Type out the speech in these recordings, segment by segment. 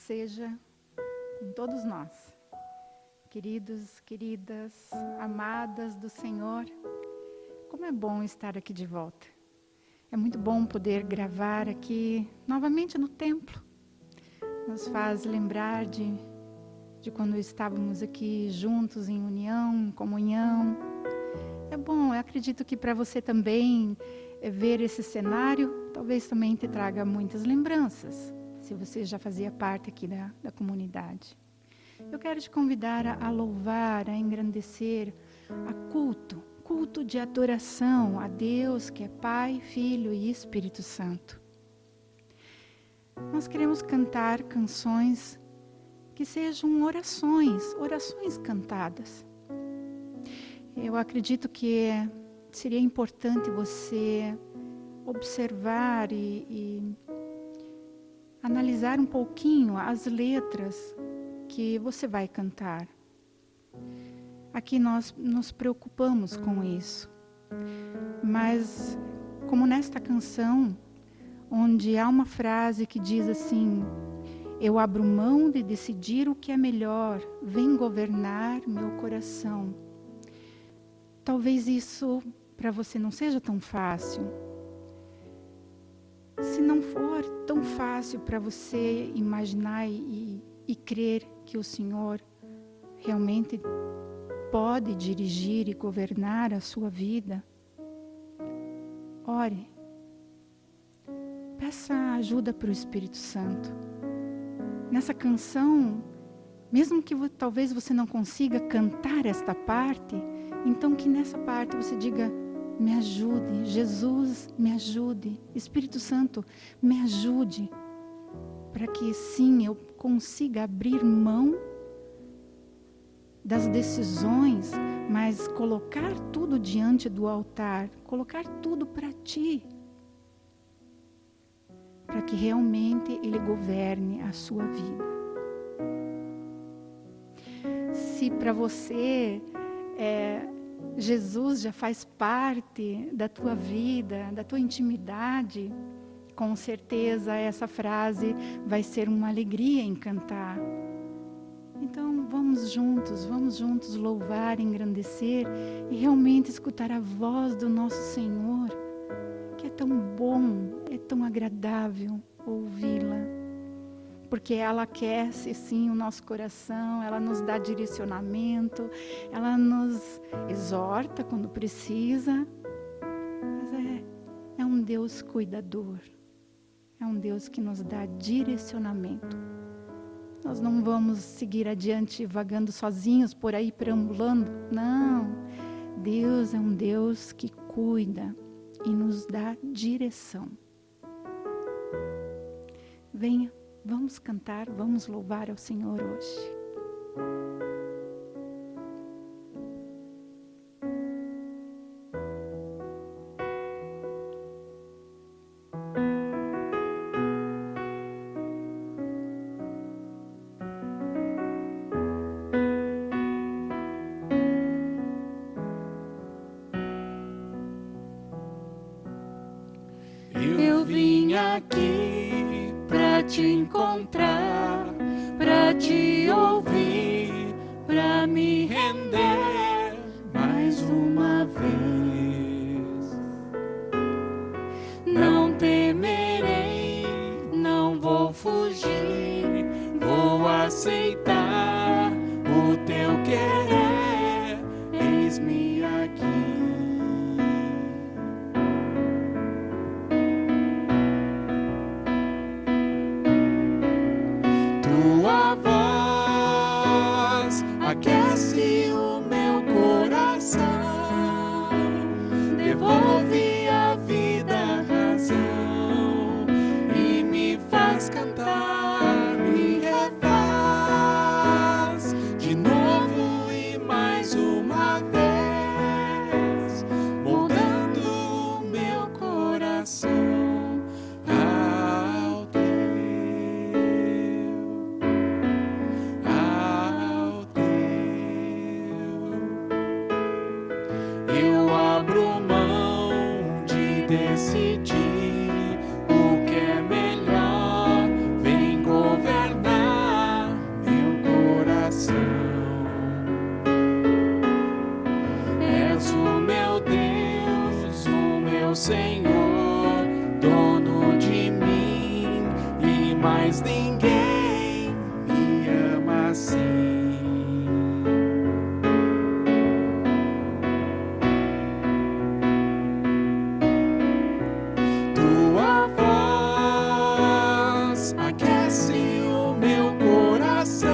seja com todos nós. Queridos, queridas, amadas do Senhor, como é bom estar aqui de volta. É muito bom poder gravar aqui novamente no templo. Nos faz lembrar de quando estávamos aqui juntos em união, em comunhão. É bom, eu acredito que para você também ver esse cenário, talvez também te traga muitas lembranças, se você já fazia parte aqui da comunidade. Eu quero te convidar a louvar, a engrandecer, a culto de adoração a Deus, que é Pai, Filho e Espírito Santo. Nós queremos cantar canções que sejam orações cantadas. Eu acredito que seria importante você observar e analisar um pouquinho as letras que você vai cantar. Aqui nós nos preocupamos com isso. Mas, como nesta canção, onde há uma frase que diz assim: eu abro mão de decidir o que é melhor, vem governar meu coração. Talvez isso para você não seja tão fácil. Se não for tão fácil para você imaginar e crer que o Senhor realmente pode dirigir e governar a sua vida, ore. Peça ajuda para o Espírito Santo. Nessa canção, mesmo que talvez você não consiga cantar esta parte, então que nessa parte você diga: me ajude, Jesus, me ajude, Espírito Santo, me ajude, para que sim, eu consiga abrir mão das decisões, mas colocar tudo diante do altar, colocar tudo para Ti, para que realmente Ele governe a sua vida. Se para você Jesus já faz parte da tua vida, da tua intimidade, com certeza essa frase vai ser uma alegria em cantar. Então vamos juntos louvar, engrandecer e realmente escutar a voz do nosso Senhor, que é tão bom, é tão agradável ouvi-la, porque ela aquece sim o nosso coração, ela nos dá direcionamento, ela nos exorta quando precisa, mas é um Deus cuidador, é um Deus que nos dá direcionamento. Nós não vamos seguir adiante vagando sozinhos por aí perambulando, não. Deus é um Deus que cuida e nos dá direção. Venha, vamos cantar, vamos louvar ao Senhor hoje. Eu vim aqui pra te encontrar, pra te ouvir, pra me render mais uma vez. Não temerei, não vou fugir, vou aceitar o teu querer, eis-me aqui. Tua voz aquece o meu coração, devolve a vida a razão e me faz cantar, me refaz de novo e mais uma vez, moldando o meu coração ao teu. Eu abro mão de decidir o que é melhor, vem governar Senhor, dono de mim, e mais ninguém me ama assim. Tua voz aquece o meu coração,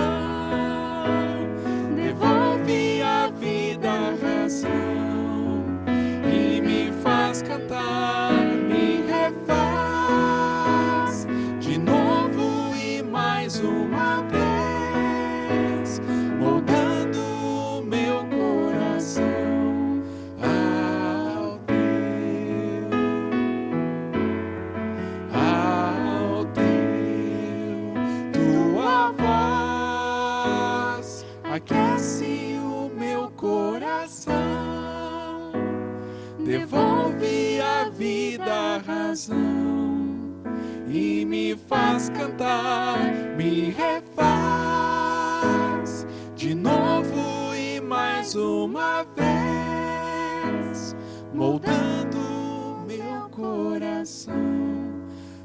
devolve a vida a razão e me faz cantar, me refaz de novo e mais uma vez, moldando o meu coração ao teu. Tua voz aquece o meu coração, devolve a vida a razão e me faz cantar, me refaz de novo e mais uma vez, moldando o meu coração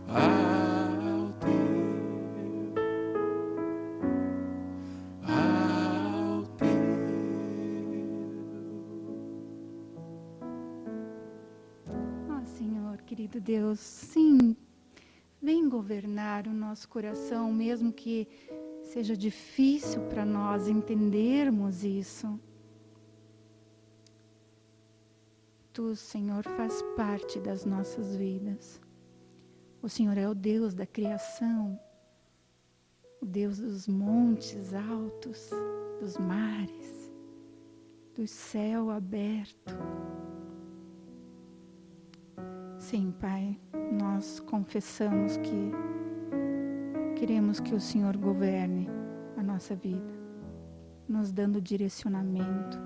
ao teu, ao teu. Ó Senhor, querido Deus, sim, vem governar o nosso coração, mesmo que seja difícil para nós entendermos isso. Tu, Senhor, faz parte das nossas vidas. O Senhor é o Deus da criação, o Deus dos montes altos, dos mares, do céu aberto. Sim, Pai, nós confessamos que queremos que o Senhor governe a nossa vida, nos dando direcionamento,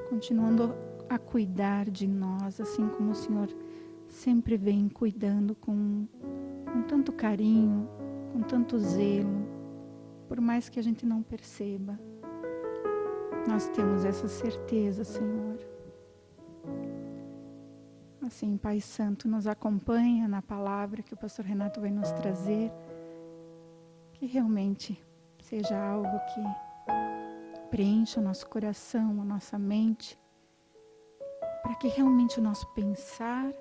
continuando a cuidar de nós, assim como o Senhor sempre vem cuidando com tanto carinho, com tanto zelo, por mais que a gente não perceba. Nós temos essa certeza, Senhor. Assim, Pai Santo, nos acompanha na palavra que o pastor Renato vai nos trazer, que realmente seja algo que preencha o nosso coração, a nossa mente, para que realmente o nosso pensar,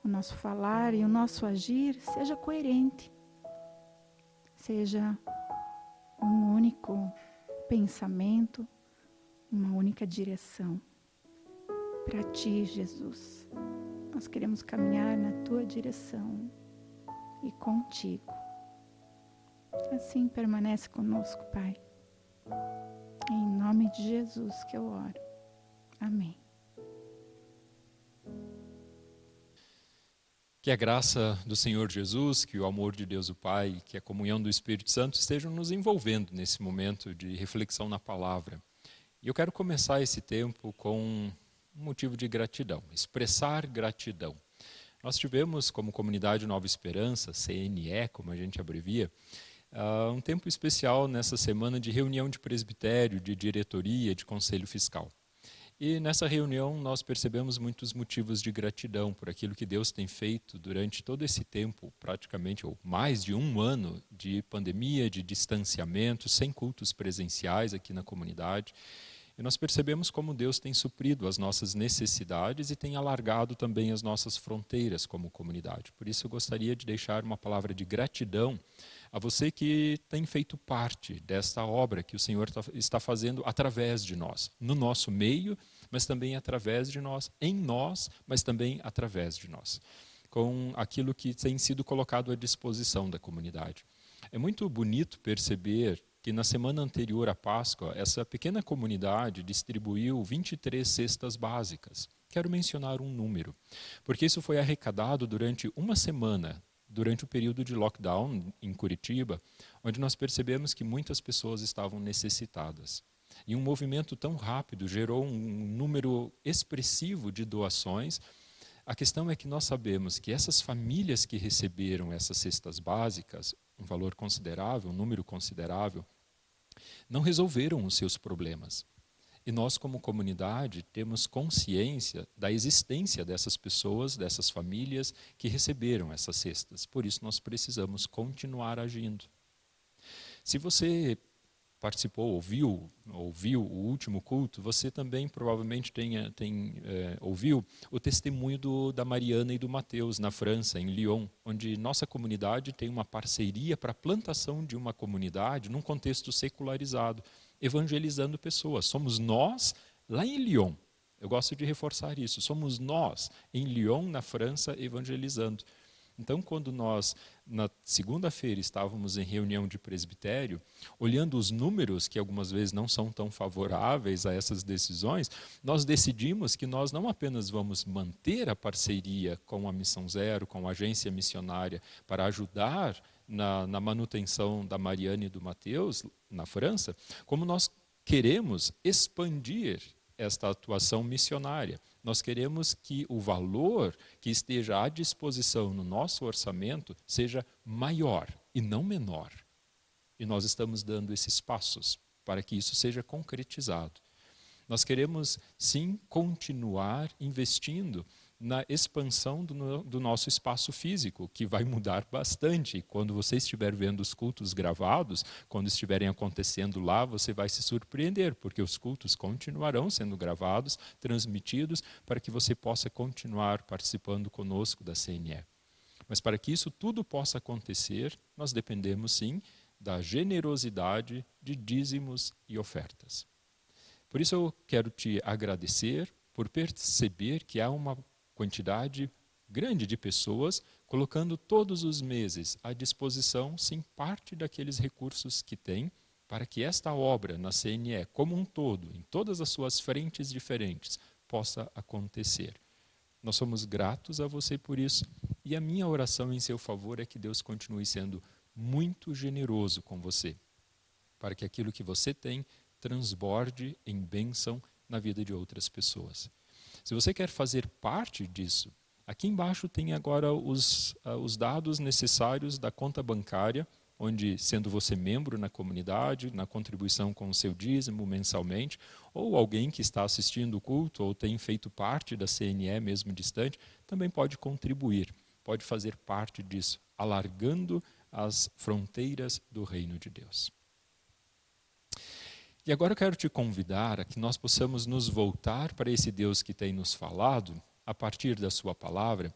o nosso falar e o nosso agir seja coerente, seja um único pensamento, uma única direção. Para Ti, Jesus, nós queremos caminhar na Tua direção e contigo. Assim permanece conosco, Pai. Em nome de Jesus que eu oro. Amém. Que a graça do Senhor Jesus, que o amor de Deus o Pai, que a comunhão do Espírito Santo estejam nos envolvendo nesse momento de reflexão na palavra. E eu quero começar esse tempo com um motivo de gratidão, expressar gratidão. Nós tivemos como Comunidade Nova Esperança, CNE, como a gente abrevia, um tempo especial nessa semana de reunião de presbitério, de diretoria, de conselho fiscal. E nessa reunião nós percebemos muitos motivos de gratidão por aquilo que Deus tem feito durante todo esse tempo, praticamente, ou mais de um ano de pandemia, de distanciamento, sem cultos presenciais aqui na comunidade. E nós percebemos como Deus tem suprido as nossas necessidades e tem alargado também as nossas fronteiras como comunidade. Por isso eu gostaria de deixar uma palavra de gratidão a você que tem feito parte desta obra que o Senhor está fazendo através de nós, no nosso meio, mas também através de nós, em nós, mas também através de nós, com aquilo que tem sido colocado à disposição da comunidade. É muito bonito perceber que na semana anterior à Páscoa, essa pequena comunidade distribuiu 23 cestas básicas. Quero mencionar um número, porque isso foi arrecadado durante uma semana, durante o período de lockdown em Curitiba, onde nós percebemos que muitas pessoas estavam necessitadas. E um movimento tão rápido gerou um número expressivo de doações. A questão é que nós sabemos que essas famílias que receberam essas cestas básicas, um valor considerável, um número considerável, não resolveram os seus problemas. E nós, como comunidade, temos consciência da existência dessas pessoas, dessas famílias que receberam essas cestas. Por isso, nós precisamos continuar agindo. Se você participou, ouviu o último culto, você também provavelmente ouviu o testemunho da Mariana e do Mateus na França, em Lyon, onde nossa comunidade tem uma parceria para a plantação de uma comunidade num contexto secularizado, evangelizando pessoas. Somos nós lá em Lyon. Eu gosto de reforçar isso. Somos nós em Lyon, na França, evangelizando. Então, quando nós, na segunda-feira, estávamos em reunião de presbitério, olhando os números, que algumas vezes não são tão favoráveis a essas decisões, nós decidimos que nós não apenas vamos manter a parceria com a Missão Zero, com a agência missionária, para ajudar na manutenção da Mariana e do Mateus, na França, como nós queremos expandir esta atuação missionária. Nós queremos que o valor que esteja à disposição no nosso orçamento seja maior e não menor. E nós estamos dando esses passos para que isso seja concretizado. Nós queremos, sim, continuar investindo na expansão do nosso espaço físico, que vai mudar bastante. Quando você estiver vendo os cultos gravados, quando estiverem acontecendo lá, você vai se surpreender, porque os cultos continuarão sendo gravados, transmitidos, para que você possa continuar participando conosco da CNE. Mas para que isso tudo possa acontecer, nós dependemos, sim, da generosidade de dízimos e ofertas. Por isso eu quero te agradecer por perceber que há uma quantidade grande de pessoas colocando todos os meses à disposição, sim, parte daqueles recursos que têm, para que esta obra na CNE, como um todo, em todas as suas frentes diferentes, possa acontecer. Nós somos gratos a você por isso, e a minha oração em seu favor é que Deus continue sendo muito generoso com você, para que aquilo que você tem transborde em bênção na vida de outras pessoas. Se você quer fazer parte disso, aqui embaixo tem agora os dados necessários da conta bancária, onde, sendo você membro na comunidade, na contribuição com o seu dízimo mensalmente, ou alguém que está assistindo o culto, ou tem feito parte da CNE mesmo distante, também pode contribuir, pode fazer parte disso, alargando as fronteiras do reino de Deus. E agora eu quero te convidar a que nós possamos nos voltar para esse Deus que tem nos falado, a partir da sua palavra,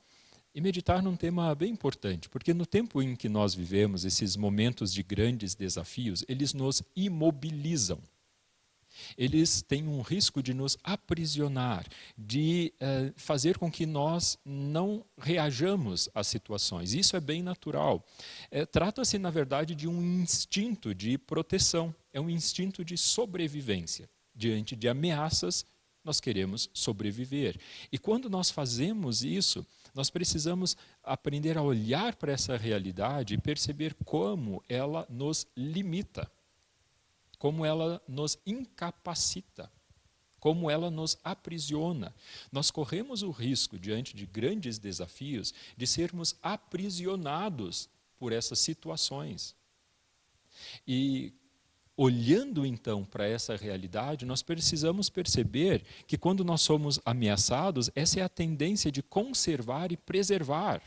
e meditar num tema bem importante, porque no tempo em que nós vivemos, esses momentos de grandes desafios, eles nos imobilizam. Eles têm um risco de nos aprisionar, de fazer com que nós não reajamos às situações. Isso é bem natural. Trata-se, na verdade, de um instinto de proteção, é um instinto de sobrevivência. Diante de ameaças, nós queremos sobreviver. E quando nós fazemos isso, nós precisamos aprender a olhar para essa realidade e perceber como ela nos limita, como ela nos incapacita, como ela nos aprisiona. Nós corremos o risco, diante de grandes desafios, de sermos aprisionados por essas situações. E, olhando então para essa realidade, nós precisamos perceber que quando nós somos ameaçados, essa é a tendência de conservar e preservar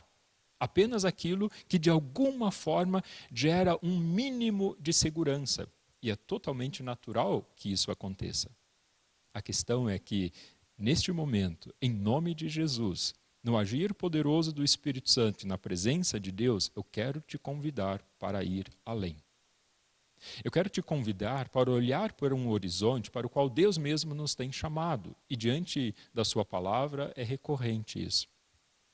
apenas aquilo que de alguma forma gera um mínimo de segurança. E é totalmente natural que isso aconteça. A questão é que, neste momento, em nome de Jesus, no agir poderoso do Espírito Santo e na presença de Deus, eu quero te convidar para ir além. Eu quero te convidar para olhar para um horizonte para o qual Deus mesmo nos tem chamado. E diante da sua palavra é recorrente isso.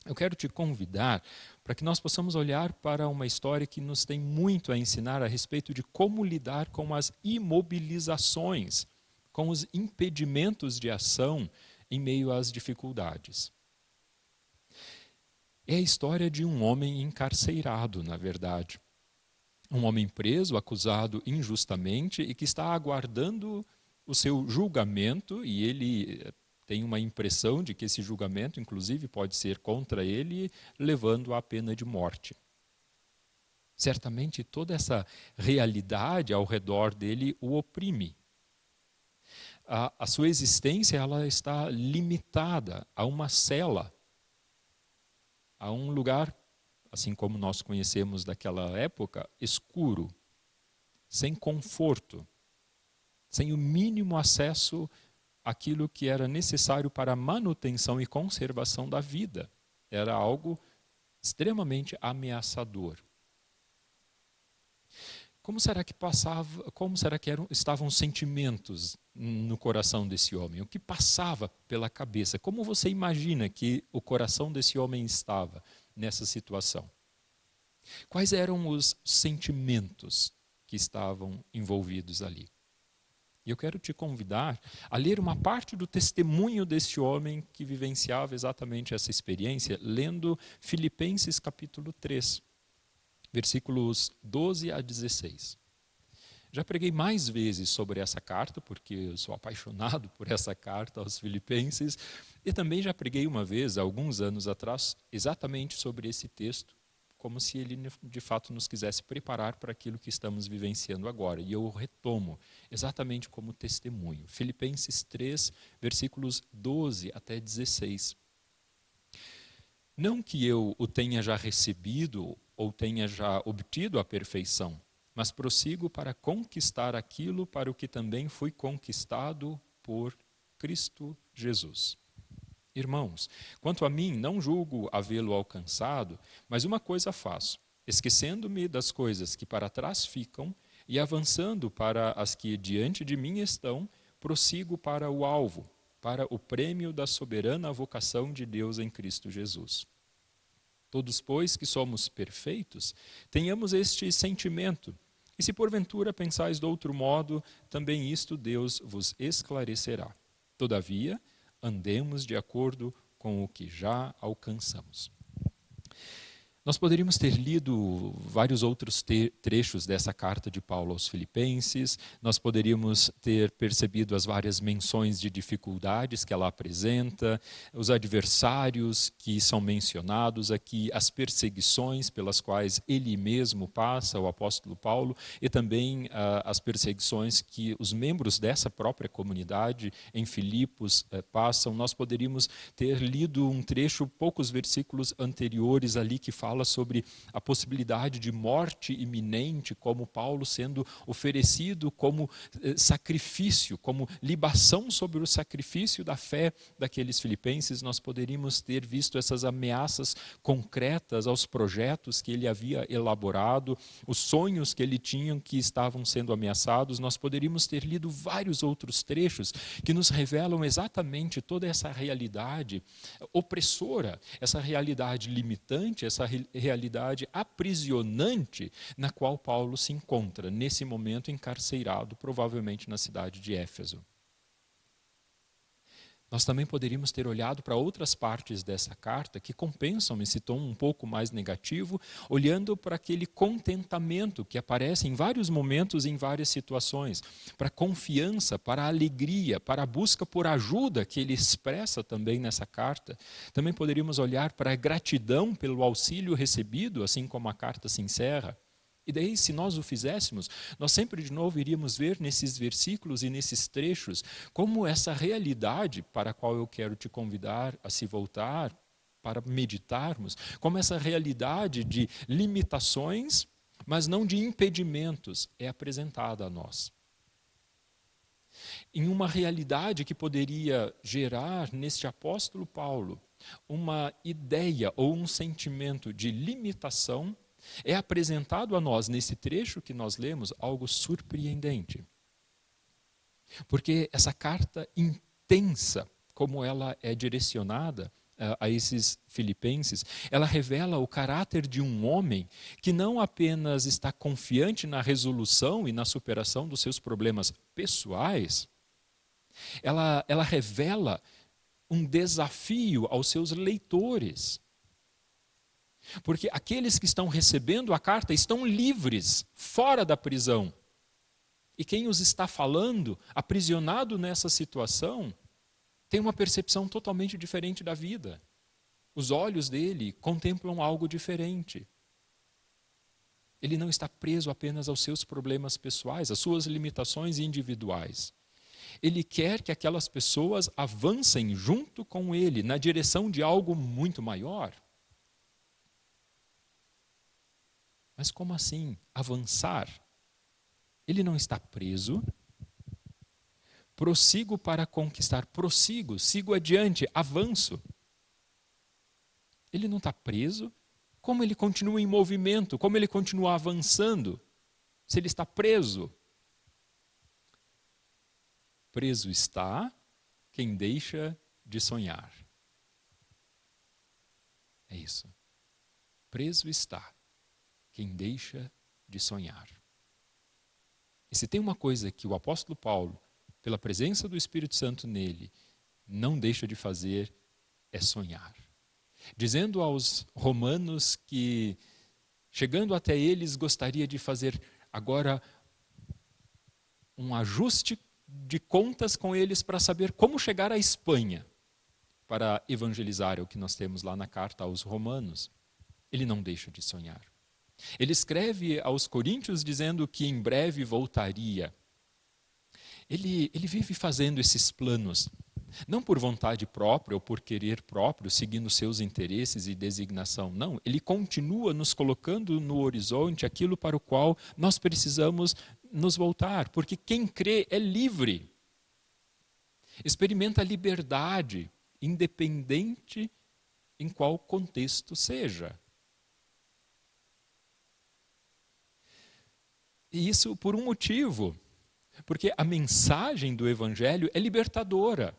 Eu quero te convidar para que nós possamos olhar para uma história que nos tem muito a ensinar a respeito de como lidar com as imobilizações, com os impedimentos de ação em meio às dificuldades. É a história de um homem encarcerado, na verdade. Um homem preso, acusado injustamente e que está aguardando o seu julgamento, e ele tem uma impressão de que esse julgamento, inclusive, pode ser contra ele, levando à pena de morte. Certamente toda essa realidade ao redor dele o oprime. A sua existência ela está limitada a uma cela, a um lugar, assim como nós conhecemos daquela época, escuro, sem conforto, sem o mínimo acesso àquilo que era necessário para a manutenção e conservação da vida. Era algo extremamente ameaçador. Como será que estavam os sentimentos no coração desse homem? O que passava pela cabeça? Como você imagina que o coração desse homem estava nessa situação? Quais eram os sentimentos que estavam envolvidos ali? E eu quero te convidar a ler uma parte do testemunho desse homem que vivenciava exatamente essa experiência, lendo Filipenses capítulo 3. Versículos 12 a 16. Já preguei mais vezes sobre essa carta, porque eu sou apaixonado por essa carta aos Filipenses, e também já preguei uma vez, alguns anos atrás, exatamente sobre esse texto, como se ele de fato nos quisesse preparar para aquilo que estamos vivenciando agora. E eu retomo, exatamente como testemunho. Filipenses 3, versículos 12 até 16. Não que eu o tenha já recebido ou tenha já obtido a perfeição, mas prossigo para conquistar aquilo para o que também fui conquistado por Cristo Jesus. Irmãos, quanto a mim, não julgo havê-lo alcançado, mas uma coisa faço, esquecendo-me das coisas que para trás ficam e avançando para as que diante de mim estão, prossigo para o alvo, para o prêmio da soberana vocação de Deus em Cristo Jesus. Todos, pois, que somos perfeitos, tenhamos este sentimento. E se porventura pensais de outro modo, também isto Deus vos esclarecerá. Todavia, andemos de acordo com o que já alcançamos. Nós poderíamos ter lido vários outros trechos dessa carta de Paulo aos Filipenses, nós poderíamos ter percebido as várias menções de dificuldades que ela apresenta, os adversários que são mencionados aqui, as perseguições pelas quais ele mesmo passa, o apóstolo Paulo, e também as perseguições que os membros dessa própria comunidade em Filipos passam. Nós poderíamos ter lido um trecho, poucos versículos anteriores ali, que fala sobre a possibilidade de morte iminente, como Paulo sendo oferecido como sacrifício, como libação sobre o sacrifício da fé daqueles filipenses. Nós poderíamos ter visto essas ameaças concretas aos projetos que ele havia elaborado, os sonhos que ele tinha que estavam sendo ameaçados. Nós poderíamos ter lido vários outros trechos que nos revelam exatamente toda essa realidade opressora, essa realidade limitante, essa realidade aprisionante na qual Paulo se encontra, nesse momento encarcerado, provavelmente na cidade de Éfeso. Nós também poderíamos ter olhado para outras partes dessa carta que compensam esse tom um pouco mais negativo, olhando para aquele contentamento que aparece em vários momentos, em várias situações, para a confiança, para a alegria, para a busca por ajuda que ele expressa também nessa carta. Também poderíamos olhar para a gratidão pelo auxílio recebido, assim como a carta se encerra. E daí, se nós o fizéssemos, nós sempre de novo iríamos ver nesses versículos e nesses trechos como essa realidade para a qual eu quero te convidar a se voltar, para meditarmos, como essa realidade de limitações, mas não de impedimentos, é apresentada a nós. Em uma realidade que poderia gerar neste apóstolo Paulo uma ideia ou um sentimento de limitação, é apresentado a nós, nesse trecho que nós lemos, algo surpreendente. Porque essa carta intensa, como ela é direcionada a esses filipenses, ela revela o caráter de um homem que não apenas está confiante na resolução e na superação dos seus problemas pessoais, ela revela um desafio aos seus leitores. Porque aqueles que estão recebendo a carta estão livres, fora da prisão. E quem os está falando, aprisionado nessa situação, tem uma percepção totalmente diferente da vida. Os olhos dele contemplam algo diferente. Ele não está preso apenas aos seus problemas pessoais, às suas limitações individuais. Ele quer que aquelas pessoas avancem junto com ele, na direção de algo muito maior. Mas como assim avançar? Ele não está preso. Prossigo para conquistar, prossigo, sigo adiante, avanço. Ele não está preso. Como ele continua em movimento? Como ele continua avançando? Se ele está preso? Preso está quem deixa de sonhar. É isso. Preso está quem deixa de sonhar. E se tem uma coisa que o apóstolo Paulo, pela presença do Espírito Santo nele, não deixa de fazer, é sonhar. Dizendo aos romanos que, chegando até eles, gostaria de fazer agora um ajuste de contas com eles para saber como chegar à Espanha para evangelizar, é o que nós temos lá na carta aos romanos. Ele não deixa de sonhar. Ele escreve aos coríntios dizendo que em breve voltaria. Ele vive fazendo esses planos, não por vontade própria ou por querer próprio, seguindo seus interesses e designação. Não, ele continua nos colocando no horizonte aquilo para o qual nós precisamos nos voltar, porque quem crê é livre. Experimenta a liberdade, independente em qual contexto seja. E isso por um motivo, porque a mensagem do Evangelho é libertadora.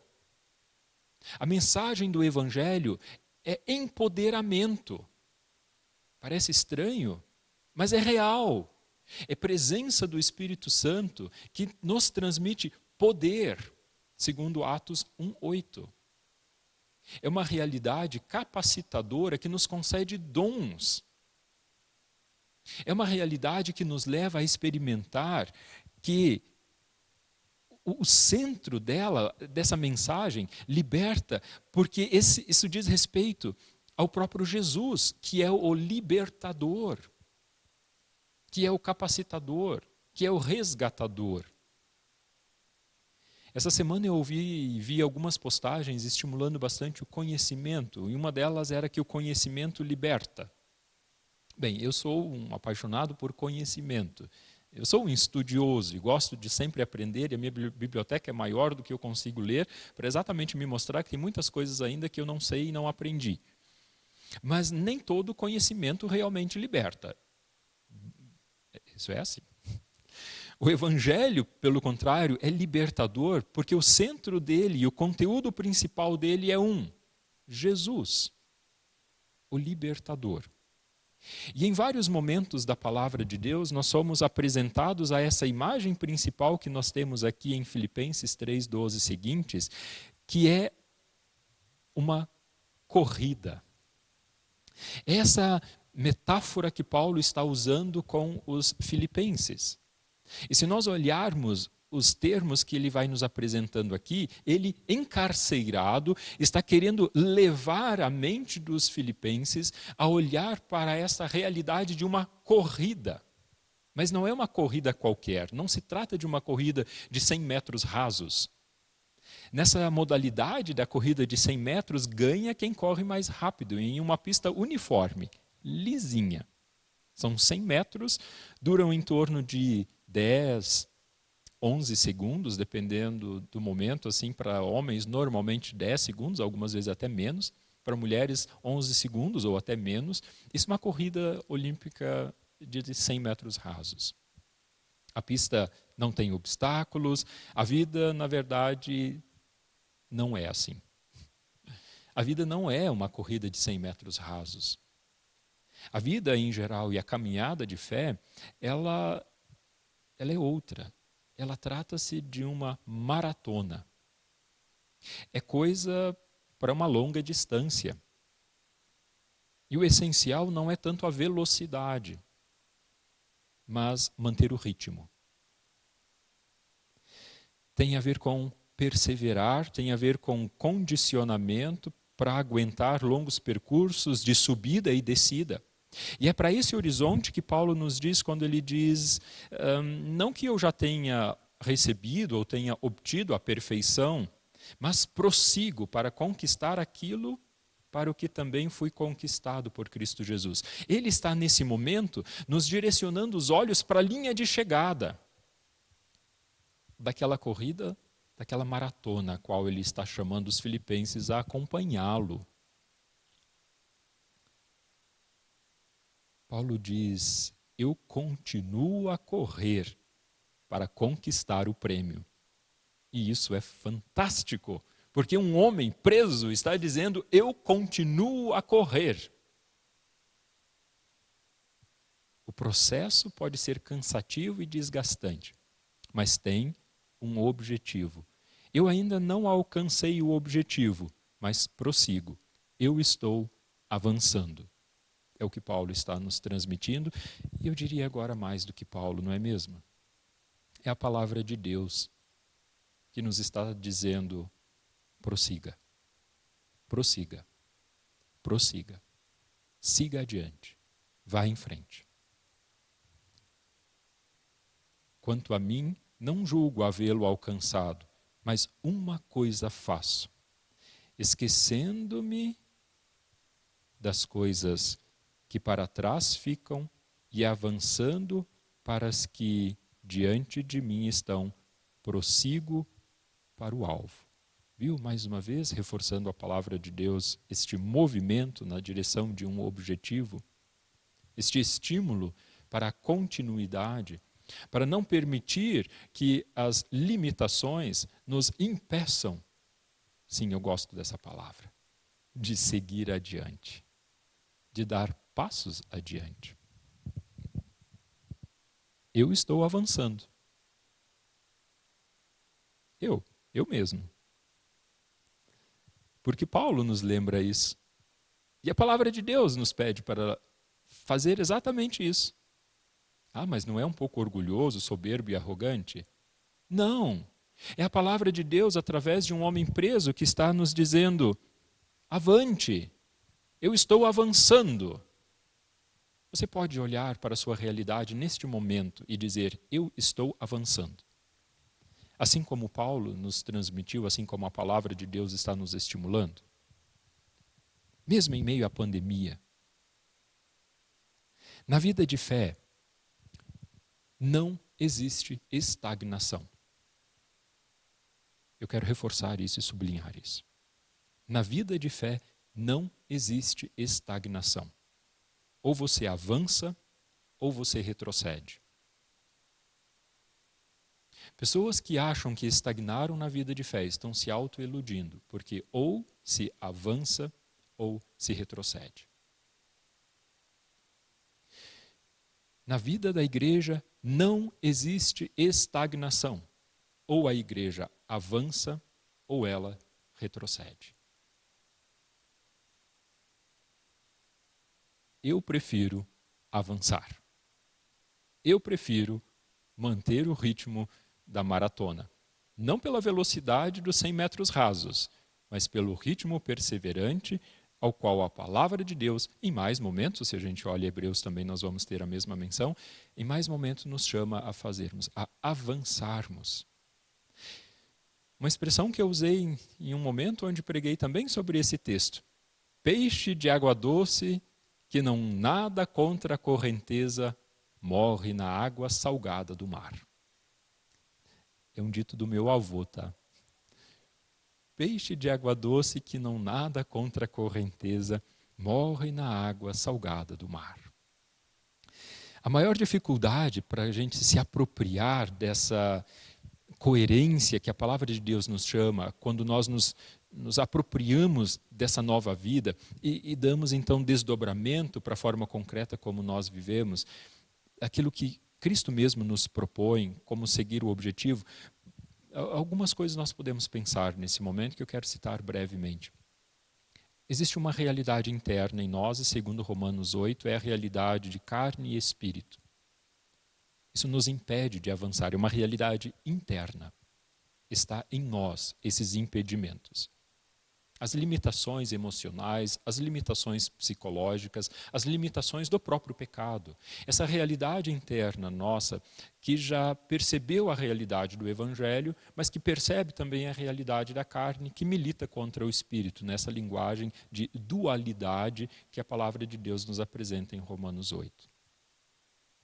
A mensagem do Evangelho é empoderamento. Parece estranho, mas é real. É presença do Espírito Santo que nos transmite poder, segundo Atos 1:8. É uma realidade capacitadora que nos concede dons. É uma realidade que nos leva a experimentar que o centro dessa mensagem, liberta, porque isso diz respeito ao próprio Jesus, que é o libertador, que é o capacitador, que é o resgatador. Essa semana eu vi algumas postagens estimulando bastante o conhecimento, e uma delas era que o conhecimento liberta. Bem, eu sou um apaixonado por conhecimento. Eu sou um estudioso e gosto de sempre aprender, e a minha biblioteca é maior do que eu consigo ler, para exatamente me mostrar que tem muitas coisas ainda que eu não sei e não aprendi. Mas nem todo conhecimento realmente liberta. Isso é assim. O Evangelho, pelo contrário, é libertador, porque o centro dele e o conteúdo principal dele é Jesus, o libertador. E em vários momentos da palavra de Deus, nós somos apresentados a essa imagem principal que nós temos aqui em Filipenses 3:12 seguintes, que é uma corrida. Essa metáfora que Paulo está usando com os filipenses. E se nós olharmos os termos que ele vai nos apresentando aqui, ele, encarcerado, está querendo levar a mente dos filipenses a olhar para essa realidade de uma corrida. Mas não é uma corrida qualquer, não se trata de uma corrida de 100 metros rasos. Nessa modalidade da corrida de 100 metros, ganha quem corre mais rápido, em uma pista uniforme, lisinha. São 100 metros, duram em torno de 10, 11 segundos, dependendo do momento. Assim, para homens, normalmente 10 segundos, algumas vezes até menos. Para mulheres, 11 segundos ou até menos. Isso é uma corrida olímpica de 100 metros rasos. A pista não tem obstáculos. A vida, na verdade, não é assim. A vida não é uma corrida de 100 metros rasos. A vida, em geral, e a caminhada de fé, ela é outra. Ela trata-se de uma maratona. É coisa para uma longa distância. E o essencial não é tanto a velocidade, mas manter o ritmo. Tem a ver com perseverar, tem a ver com condicionamento para aguentar longos percursos de subida e descida. E é para esse horizonte que Paulo nos diz quando ele diz, não que eu já tenha recebido ou tenha obtido a perfeição, mas prossigo para conquistar aquilo para o que também fui conquistado por Cristo Jesus. Ele está, nesse momento, nos direcionando os olhos para a linha de chegada daquela corrida, daquela maratona a qual ele está chamando os filipenses a acompanhá-lo. Paulo diz: eu continuo a correr para conquistar o prêmio. E isso é fantástico, porque um homem preso está dizendo: eu continuo a correr. O processo pode ser cansativo e desgastante, mas tem um objetivo. Eu ainda não alcancei o objetivo, mas prossigo. Eu estou avançando. É o que Paulo está nos transmitindo, e eu diria agora mais do que Paulo, não é mesmo? É a palavra de Deus que nos está dizendo: prossiga, prossiga, prossiga, siga adiante, vá em frente. Quanto a mim, não julgo havê-lo alcançado, mas uma coisa faço, esquecendo-me das coisas que para trás ficam e avançando para as que diante de mim estão, prossigo para o alvo. Viu, mais uma vez, reforçando a palavra de Deus, este movimento na direção de um objetivo, este estímulo para a continuidade, para não permitir que as limitações nos impeçam, sim, eu gosto dessa palavra, de seguir adiante, de dar passos adiante. Eu estou avançando. Eu mesmo. Porque Paulo nos lembra isso. E a palavra de Deus nos pede para fazer exatamente isso. Ah, mas não é um pouco orgulhoso, soberbo e arrogante? Não. É a palavra de Deus através de um homem preso que está nos dizendo: avante, eu estou avançando. Você pode olhar para a sua realidade neste momento e dizer: eu estou avançando. Assim como Paulo nos transmitiu, assim como a palavra de Deus está nos estimulando. Mesmo em meio à pandemia. Na vida de fé, não existe estagnação. Eu quero reforçar isso e sublinhar isso. Na vida de fé, não existe estagnação. Ou você avança, ou você retrocede. Pessoas que acham que estagnaram na vida de fé estão se autoiludindo, porque ou se avança ou se retrocede. Na vida da igreja não existe estagnação. Ou a igreja avança ou ela retrocede. Eu prefiro avançar. Eu prefiro manter o ritmo da maratona. Não pela velocidade dos 100 metros rasos, mas pelo ritmo perseverante ao qual a palavra de Deus, em mais momentos, se a gente olha Hebreus também nós vamos ter a mesma menção, em mais momentos nos chama a fazermos, a avançarmos. Uma expressão que eu usei em um momento onde preguei também sobre esse texto. Peixe de água doce que não nada contra a correnteza morre na água salgada do mar. É um dito do meu avô, tá? Peixe de água doce que não nada contra a correnteza morre na água salgada do mar. A maior dificuldade para a gente se apropriar dessa coerência que a palavra de Deus nos chama, quando nós nos apropriamos dessa nova vida e damos então desdobramento para a forma concreta como nós vivemos, aquilo que Cristo mesmo nos propõe, como seguir o objetivo, algumas coisas nós podemos pensar nesse momento que eu quero citar brevemente. Existe uma realidade interna em nós e segundo Romanos 8 é a realidade de carne e espírito. Isso nos impede de avançar, é uma realidade interna. Está em nós esses impedimentos. as limitações emocionais, as limitações psicológicas, as limitações do próprio pecado. Essa realidade interna nossa, que já percebeu a realidade do Evangelho, mas que percebe também a realidade da carne, que milita contra o Espírito, nessa linguagem de dualidade que a palavra de Deus nos apresenta em Romanos 8.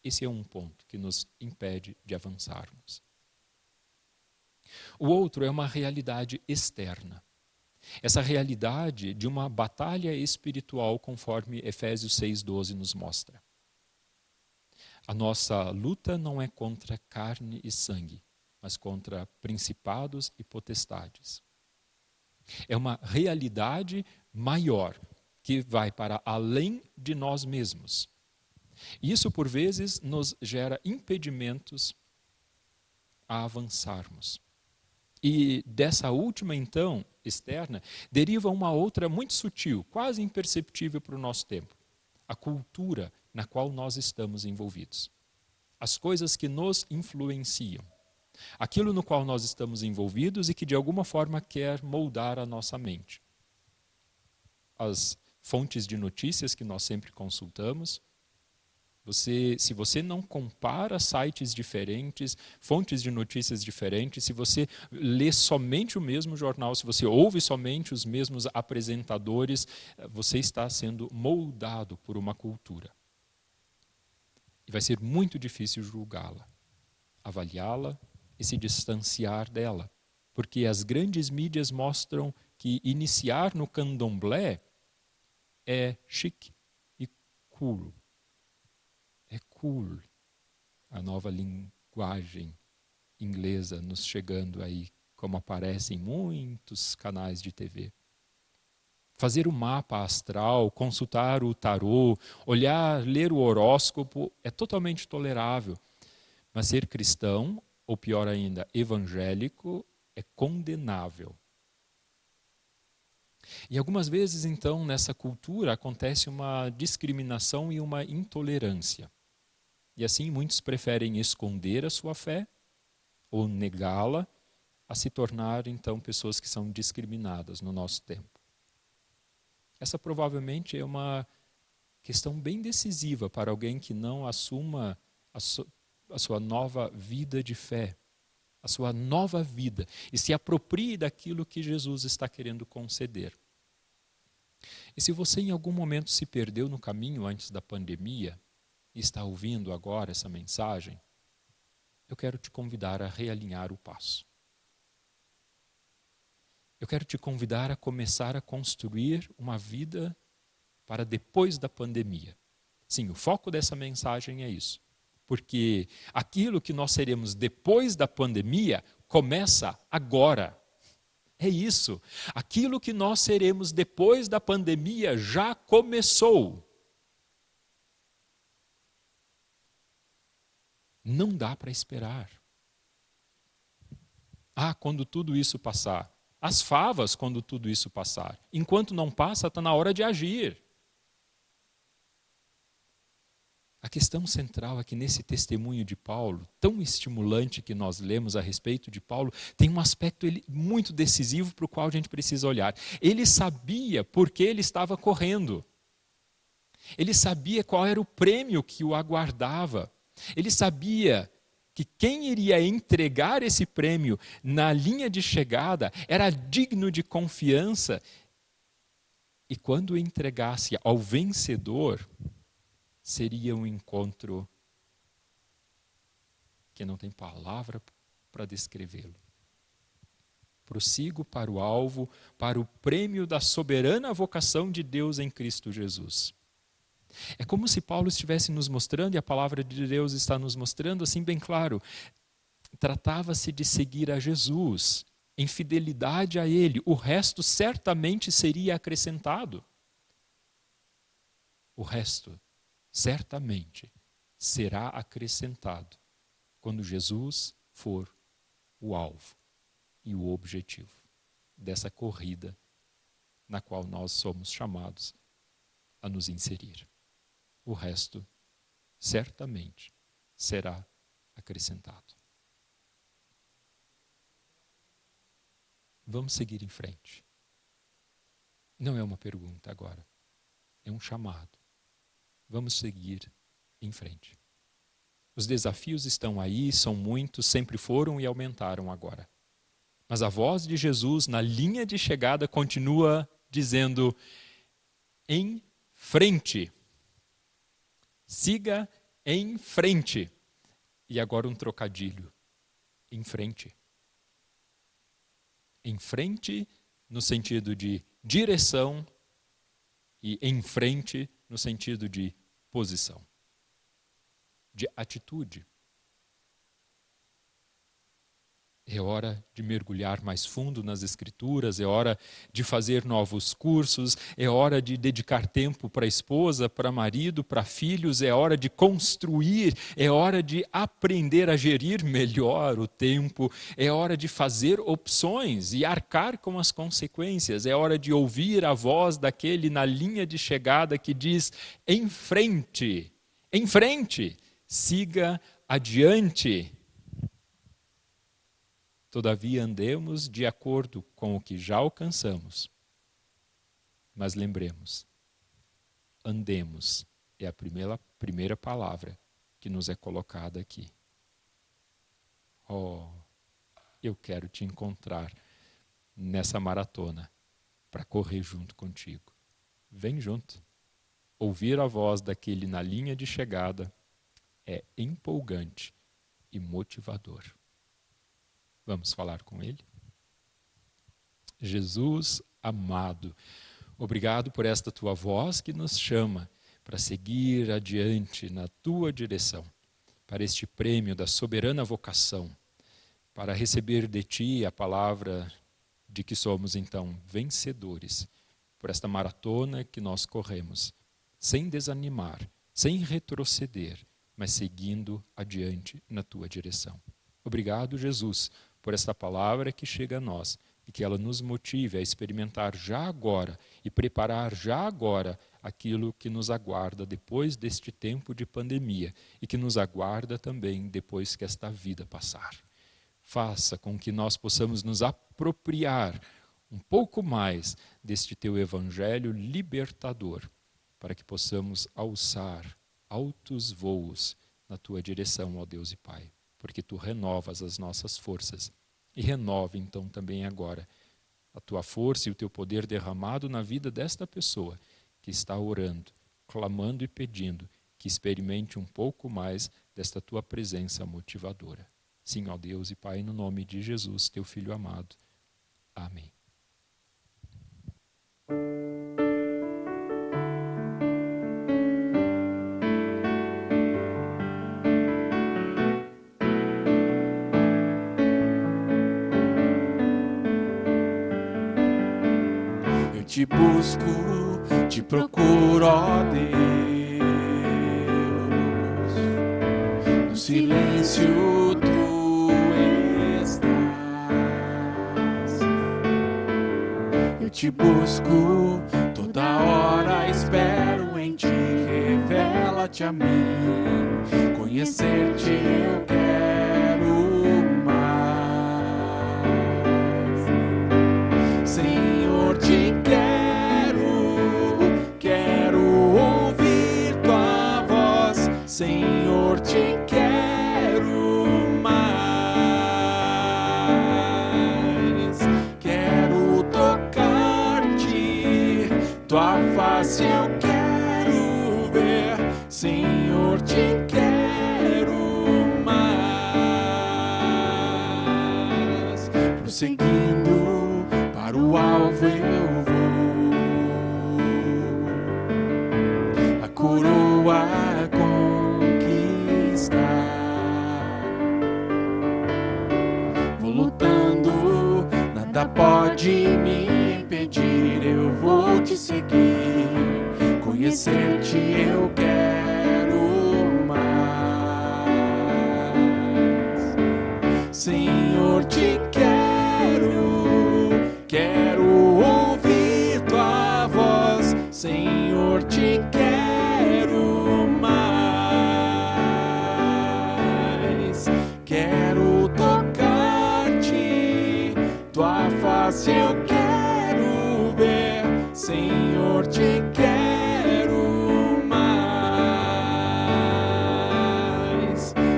Esse é um ponto que nos impede de avançarmos. O outro é uma realidade externa. Essa realidade de uma batalha espiritual, conforme Efésios 6,12 nos mostra. A nossa luta não é contra carne e sangue, mas contra principados e potestades. É uma realidade maior, que vai para além de nós mesmos. Isso, por vezes, nos gera impedimentos a avançarmos. E dessa última, então, externa, deriva uma outra muito sutil, quase imperceptível para o nosso tempo. A cultura na qual nós estamos envolvidos. As coisas que nos influenciam. Aquilo no qual nós estamos envolvidos e que de alguma forma quer moldar a nossa mente. As fontes de notícias que nós sempre consultamos. Se você não compara sites diferentes, fontes de notícias diferentes, se você lê somente o mesmo jornal, se você ouve somente os mesmos apresentadores, você está sendo moldado por uma cultura. E vai ser muito difícil julgá-la, avaliá-la e se distanciar dela. Porque as grandes mídias mostram que iniciar no candomblé é chique e cool. É cool, a nova linguagem inglesa nos chegando aí, como aparece em muitos canais de TV. Fazer o mapa astral, consultar o tarô, ler o horóscopo é totalmente tolerável. Mas ser cristão, ou pior ainda, evangélico, é condenável. E algumas vezes, então, nessa cultura acontece uma discriminação e uma intolerância. E assim muitos preferem esconder a sua fé ou negá-la a se tornar então pessoas que são discriminadas no nosso tempo. Essa provavelmente é uma questão bem decisiva para alguém que não assuma a sua nova vida de fé, a sua nova vida e se aproprie daquilo que Jesus está querendo conceder. E se você em algum momento se perdeu no caminho antes da pandemia, e está ouvindo agora essa mensagem, eu quero te convidar a realinhar o passo. Eu quero te convidar a começar a construir uma vida para depois da pandemia. Sim, o foco dessa mensagem é isso. Porque aquilo que nós seremos depois da pandemia começa agora. É isso. Aquilo que nós seremos depois da pandemia já começou. Não dá para esperar. Quando tudo isso passar. As favas quando tudo isso passar. Enquanto não passa, está na hora de agir. A questão central é que nesse testemunho de Paulo, tão estimulante que nós lemos a respeito de Paulo, tem um aspecto muito decisivo para o qual a gente precisa olhar. Ele sabia por que ele estava correndo. Ele sabia qual era o prêmio que o aguardava. Ele sabia que quem iria entregar esse prêmio na linha de chegada era digno de confiança. E quando o entregasse ao vencedor, seria um encontro que não tem palavra para descrevê-lo. Prossigo para o alvo, para o prêmio da soberana vocação de Deus em Cristo Jesus. É como se Paulo estivesse nos mostrando, e a palavra de Deus está nos mostrando assim bem claro, tratava-se de seguir a Jesus, em fidelidade a Ele, o resto certamente seria acrescentado. O resto certamente será acrescentado quando Jesus for o alvo e o objetivo dessa corrida na qual nós somos chamados a nos inserir. O resto certamente será acrescentado. Vamos seguir em frente. Não é uma pergunta agora, é um chamado. Vamos seguir em frente. Os desafios estão aí, são muitos, sempre foram e aumentaram agora. Mas a voz de Jesus na linha de chegada continua dizendo: em frente. Siga em frente. E agora um trocadilho. Em frente. Em frente no sentido de direção e em frente no sentido de posição, de atitude. É hora de mergulhar mais fundo nas Escrituras, é hora de fazer novos cursos, é hora de dedicar tempo para a esposa, para marido, para filhos, é hora de construir, é hora de aprender a gerir melhor o tempo, é hora de fazer opções e arcar com as consequências, é hora de ouvir a voz daquele na linha de chegada que diz: em frente, siga adiante. Todavia andemos de acordo com o que já alcançamos. Mas lembremos, andemos é a primeira palavra que nos é colocada aqui. Oh, eu quero te encontrar nessa maratona para correr junto contigo. Vem junto. Ouvir a voz daquele na linha de chegada é empolgante e motivador. Vamos falar com ele? Jesus amado, obrigado por esta tua voz que nos chama para seguir adiante na tua direção, para este prêmio da soberana vocação, para receber de ti a palavra de que somos então vencedores, por esta maratona que nós corremos, sem desanimar, sem retroceder, mas seguindo adiante na tua direção. Obrigado, Jesus, por esta palavra que chega a nós e que ela nos motive a experimentar já agora e preparar já agora aquilo que nos aguarda depois deste tempo de pandemia e que nos aguarda também depois que esta vida passar. Faça com que nós possamos nos apropriar um pouco mais deste teu evangelho libertador, para que possamos alçar altos voos na tua direção, ó Deus e Pai. Porque tu renovas as nossas forças. E renova então também agora a tua força e o teu poder derramado na vida desta pessoa que está orando, clamando e pedindo que experimente um pouco mais desta tua presença motivadora. Sim, ó Deus e Pai, no nome de Jesus, teu Filho amado. Amém. Te busco, te procuro, ó Deus, no silêncio tu estás. Eu te busco, toda hora espero em ti, revela-te a mim, conhecer-te eu quero mais. Senhor, te quero ouvir tua voz. Senhor, te quero mais. Quero tocar-te, tua face eu quero ver. Senhor, te quero mais. Prosseguindo para o alvo eu vou, a coroa conquistar. Vou lutando, nada pode me impedir. Eu vou te seguir, conhecer-te eu quero mais. Senhor, te quero ouvir tua voz. Senhor, te quero mais. Quero tocar-te, tua face eu quero ver. Senhor, te quero mais.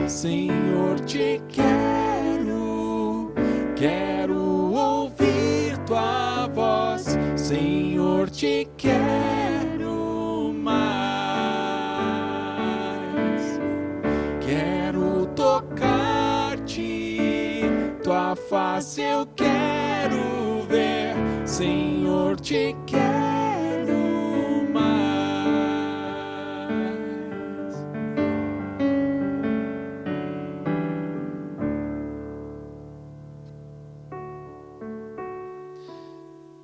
Senhor, te quero, quero ouvir tua voz. Senhor, te quero mais. Quero tocar-te, tua face eu quero ver. Senhor, te quero mais.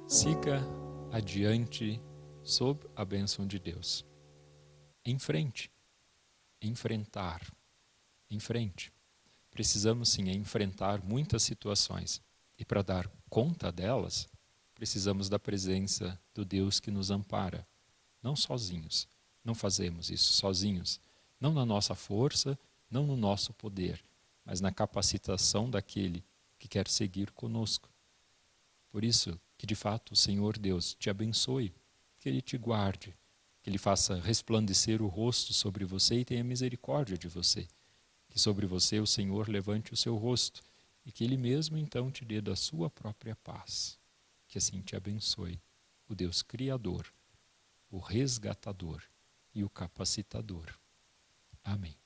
Siga adiante sob a bênção de Deus. Em frente, enfrentar, em frente. Precisamos sim enfrentar muitas situações e para dar conta delas, precisamos da presença do Deus que nos ampara. Não sozinhos, não fazemos isso sozinhos, não na nossa força, não no nosso poder, mas na capacitação daquele que quer seguir conosco. Por isso, que de fato o Senhor Deus te abençoe, que Ele te guarde, que Ele faça resplandecer o rosto sobre você e tenha misericórdia de você. Que sobre você o Senhor levante o seu rosto e que Ele mesmo então te dê da sua própria paz. Que assim te abençoe o Deus Criador, o Resgatador e o Capacitador. Amém.